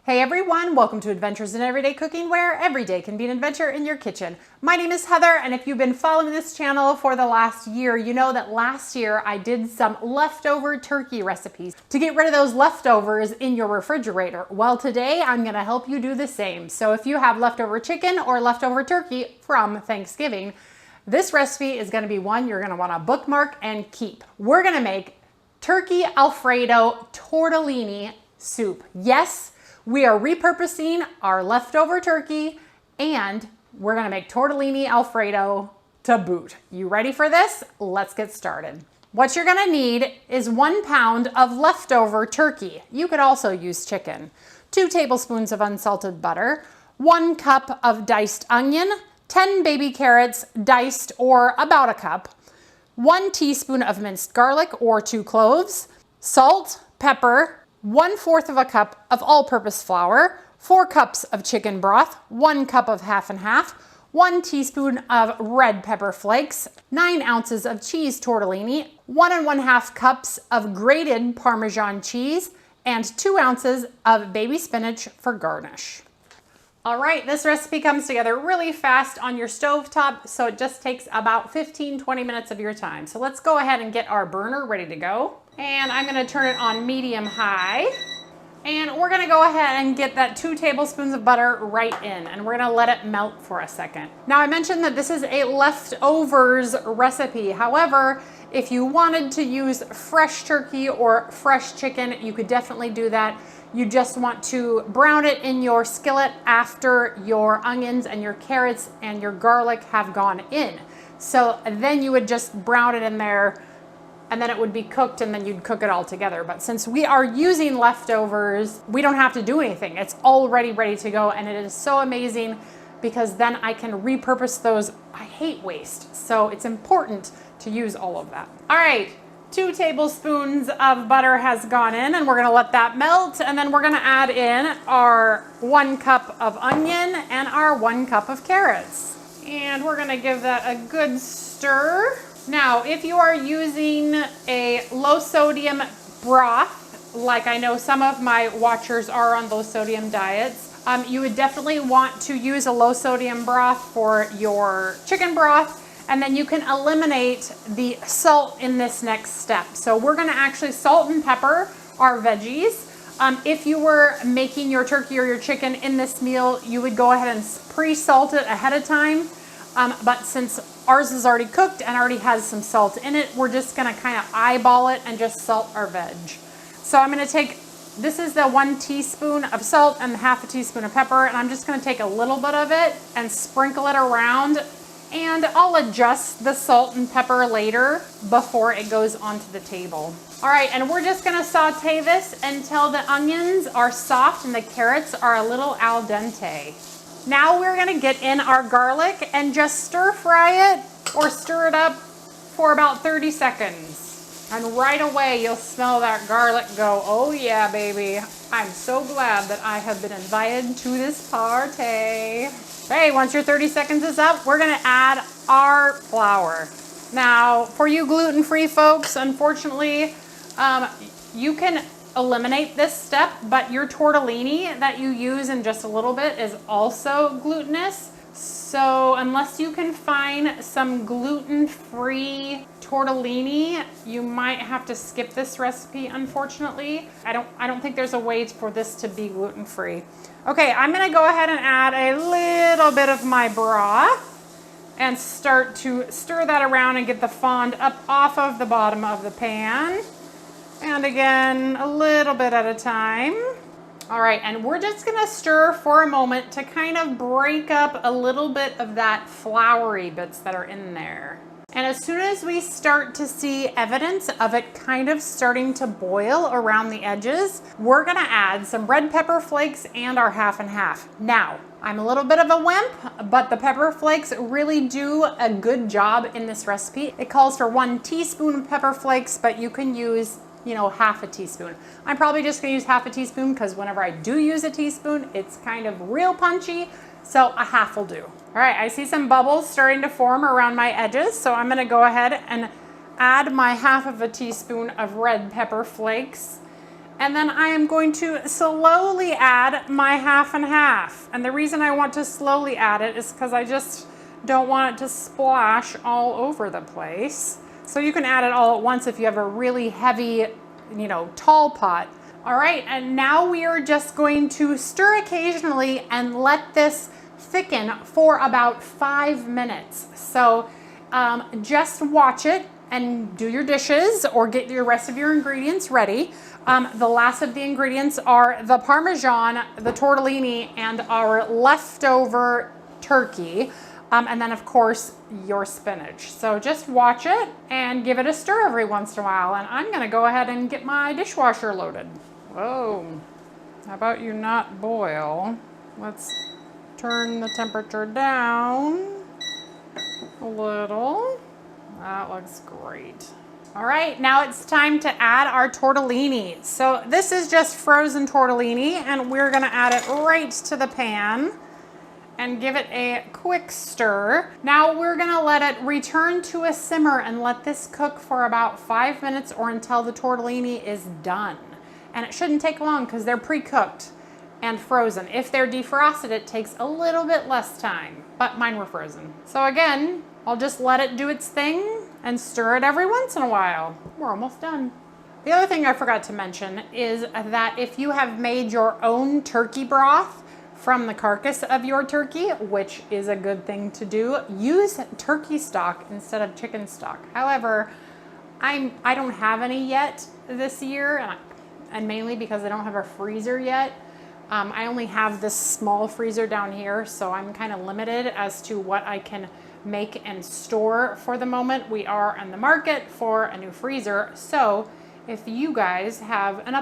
Hey everyone, welcome to Adventures in Everyday Cooking, where every day can be an adventure in your kitchen. My name is Heather, and if you've been following this channel for the last year, you know that last year I did some leftover turkey recipes to get rid of those leftovers in your refrigerator. Well, today I'm gonna help you do the same. So if you have leftover chicken or leftover turkey from Thanksgiving, this recipe is gonna be one you're gonna wanna bookmark and keep. We're gonna make turkey Alfredo tortellini soup. Yes, we are repurposing our leftover turkey and we're gonna make tortellini Alfredo to boot. You ready for this? Let's get started. What you're gonna need is 1 pound of leftover turkey. You could also use chicken. 2 tablespoons of unsalted butter, 1 cup of diced onion, 10 baby carrots diced or about a cup, 1 teaspoon of minced garlic or 2 cloves, salt, pepper, 1/4 of a cup of all-purpose flour, 4 cups of chicken broth, 1 cup of half and half, 1 teaspoon of red pepper flakes, 9 ounces of cheese tortellini, 1 1/2 cups of grated Parmesan cheese, and 2 ounces of baby spinach for garnish. All right, this recipe comes together really fast on your stovetop, so it just takes about 15-20 minutes of your time. So let's go ahead and get our burner ready to go. And I'm gonna turn it on medium-high. And we're gonna go ahead and get that 2 tablespoons of butter right in, and we're gonna let it melt for a second. Now I mentioned that this is a leftovers recipe. However, if you wanted to use fresh turkey or fresh chicken, you could definitely do that. You just want to brown it in your skillet after your onions and your carrots and your garlic have gone in. So then you would just brown it in there and then it would be cooked and then you'd cook it all together. But since we are using leftovers, we don't have to do anything. It's already ready to go, and it is so amazing because then I can repurpose those. I hate waste, so it's important to use all of that. All right, 2 tablespoons of butter has gone in, and we're gonna let that melt, and then we're gonna add in our 1 cup of onion and our 1 cup of carrots. And we're gonna give that a good stir. Now, if you are using a low sodium broth, like I know some of my watchers are on low sodium diets, you would definitely want to use a low sodium broth for your chicken broth, and then you can eliminate the salt in this next step. So we're gonna actually salt and pepper our veggies. If you were making your turkey or your chicken in this meal, you would go ahead and pre-salt it ahead of time. But since ours is already cooked and already has some salt in it, we're just gonna kind of eyeball it and just salt our veg. So I'm gonna take, this is the 1 teaspoon of salt and 1/2 teaspoon of pepper, and I'm just gonna take a little bit of it and sprinkle it around, and I'll adjust the salt and pepper later before it goes onto the table. All right, and we're just gonna saute this until the onions are soft and the carrots are a little al dente. Now we're gonna get in our garlic and just stir fry it or stir it up for about 30 seconds. And right away you'll smell that garlic go, oh yeah, baby. I'm so glad that I have been invited to this party. Hey, once your 30 seconds is up, we're gonna add our flour. Now, for you gluten-free folks, unfortunately, you can eliminate this step, but your tortellini that you use in just a little bit is also glutinous. So unless you can find some gluten-free tortellini, you might have to skip this recipe, unfortunately. I don't think there's a way for this to be gluten-free. Okay, I'm gonna go ahead and add a little bit of my broth and start to stir that around and get the fond up off of the bottom of the pan. And again, a little bit at a time. All right, and we're just gonna stir for a moment to kind of break up a little bit of that floury bits that are in there. And as soon as we start to see evidence of it kind of starting to boil around the edges, we're gonna add some red pepper flakes and our half and half. Now, I'm a little bit of a wimp, but the pepper flakes really do a good job in this recipe. It calls for 1 teaspoon of pepper flakes, but you can use, you know, 1/2 teaspoon. I'm probably just gonna use 1/2 teaspoon because whenever I do use a teaspoon, it's kind of real punchy, so 1/2 will do. All right, I see some bubbles starting to form around my edges, so I'm gonna go ahead and add my 1/2 teaspoon of red pepper flakes. And then I am going to slowly add my half and half. And the reason I want to slowly add it is because I just don't want it to splash all over the place. So you can add it all at once if you have a really heavy, tall pot. All right, and now we are just going to stir occasionally and let this thicken for about 5 minutes. So just watch it and do your dishes or get the rest of your ingredients ready. The last of the ingredients are the Parmesan, the tortellini, and our leftover turkey. And then of course your spinach. So just watch it and give it a stir every once in a while. And I'm gonna go ahead and get my dishwasher loaded. Whoa, how about you not boil? Let's turn the temperature down a little. That looks great. All right, now it's time to add our tortellini. So this is just frozen tortellini, and we're gonna add it right to the pan and give it a quick stir. Now we're gonna let it return to a simmer and let this cook for about 5 minutes or until the tortellini is done. And it shouldn't take long because they're pre-cooked and frozen. If they're defrosted, it takes a little bit less time, but mine were frozen. So again, I'll just let it do its thing and stir it every once in a while. We're almost done. The other thing I forgot to mention is that if you have made your own turkey broth from the carcass of your turkey, which is a good thing to do, use turkey stock instead of chicken stock. However, I don't have any yet this year, and mainly because I don't have a freezer yet. I only have this small freezer down here, so I'm kind of limited as to what I can make and store for the moment. We are on the market for a new freezer, so if you guys have an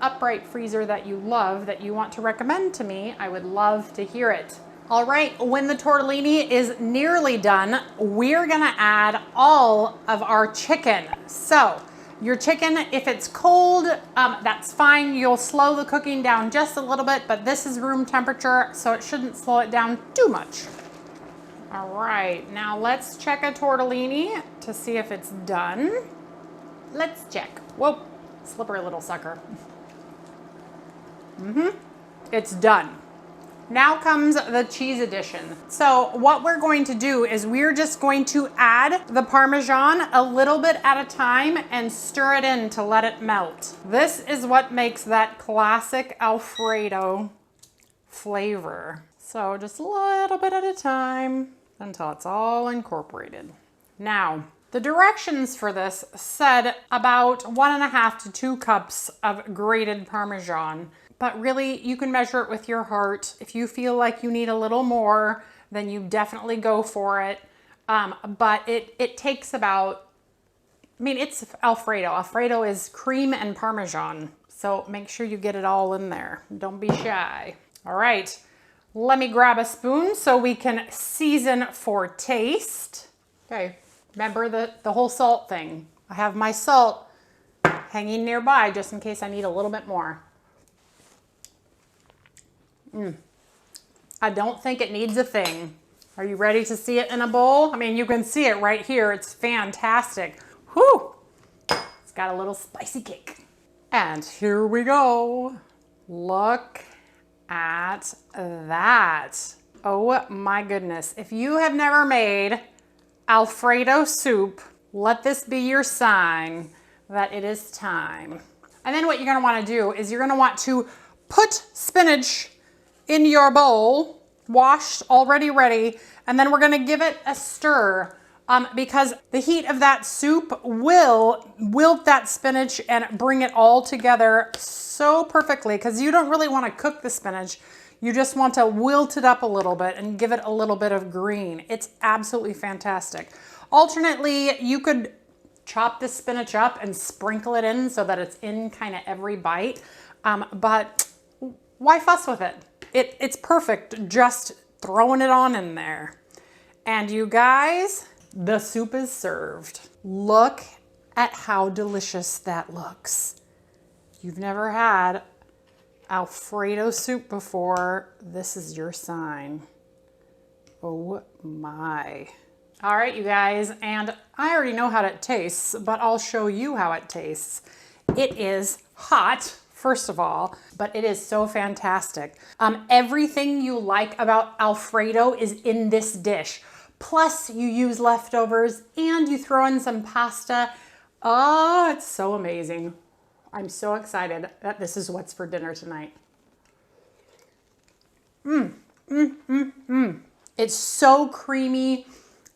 upright freezer that you love, that you want to recommend to me, I would love to hear it. All right, when the tortellini is nearly done, we're gonna add all of our chicken. So your chicken, if it's cold, that's fine. You'll slow the cooking down just a little bit, but this is room temperature, so it shouldn't slow it down too much. All right, now let's check a tortellini to see if it's done. Let's check. Whoa, slippery little sucker. It's done. Now comes the cheese addition. So what we're going to do is we're just going to add the Parmesan a little bit at a time and stir it in to let it melt. This is what makes that classic Alfredo flavor. So just a little bit at a time until it's all incorporated. Now, the directions for this said about 1.5 to 2 cups of grated Parmesan. But really, you can measure it with your heart. If you feel like you need a little more, then you definitely go for it. But it takes about, it's Alfredo. Alfredo is cream and Parmesan. So make sure you get it all in there. Don't be shy. All right, let me grab a spoon so we can season for taste. Okay, remember the whole salt thing. I have my salt hanging nearby just in case I need a little bit more. I don't think it needs a thing. Are you ready to see it in a bowl? You can see it right here. It's fantastic. Whew! It's got a little spicy kick. And here we go. Look at that. Oh my goodness. If you have never made Alfredo soup, let this be your sign that it is time. And then what you're gonna wanna do is you're gonna want to put spinach in your bowl, washed, already ready, and then we're gonna give it a stir because the heat of that soup will wilt that spinach and bring it all together so perfectly, because you don't really want to cook the spinach. You just want to wilt it up a little bit and give it a little bit of green. It's absolutely fantastic. Alternately, you could chop the spinach up and sprinkle it in so that it's in kind of every bite, but why fuss with it? It's perfect just throwing it on in there. And you guys, the soup is served. Look at how delicious that looks. If you've never had Alfredo soup before, this is your sign. Oh my. All right, you guys, and I already know how it tastes, but I'll show you how it tastes. It is hot first of all, but it is so fantastic. Everything you like about Alfredo is in this dish. Plus you use leftovers and you throw in some pasta. Oh, it's so amazing. I'm so excited that this is what's for dinner tonight. It's so creamy,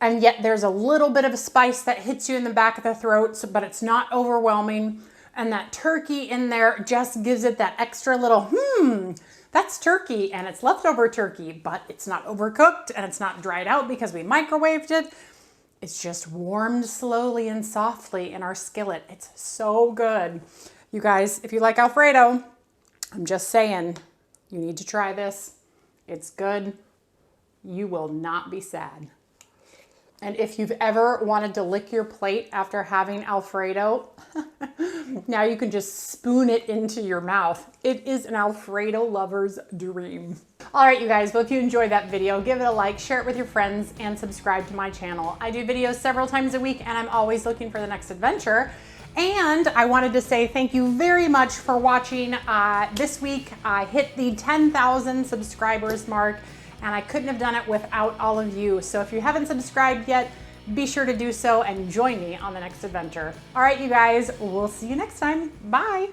and yet there's a little bit of a spice that hits you in the back of the throat, but it's not overwhelming. And that turkey in there just gives it that extra little, that's turkey, and it's leftover turkey, but it's not overcooked and it's not dried out because we microwaved it. It's just warmed slowly and softly in our skillet. It's so good. You guys, if you like Alfredo, I'm just saying, you need to try this. It's good. You will not be sad. And if you've ever wanted to lick your plate after having Alfredo, now you can just spoon it into your mouth. It is an Alfredo lover's dream. All right, you guys, well, if you enjoyed that video, give it a like, share it with your friends, and subscribe to my channel. I do videos several times a week, and I'm always looking for the next adventure. And I wanted to say thank you very much for watching. This week, I hit the 10,000 subscribers mark, and I couldn't have done it without all of you. So if you haven't subscribed yet, be sure to do so and join me on the next adventure. All right, you guys, we'll see you next time. Bye.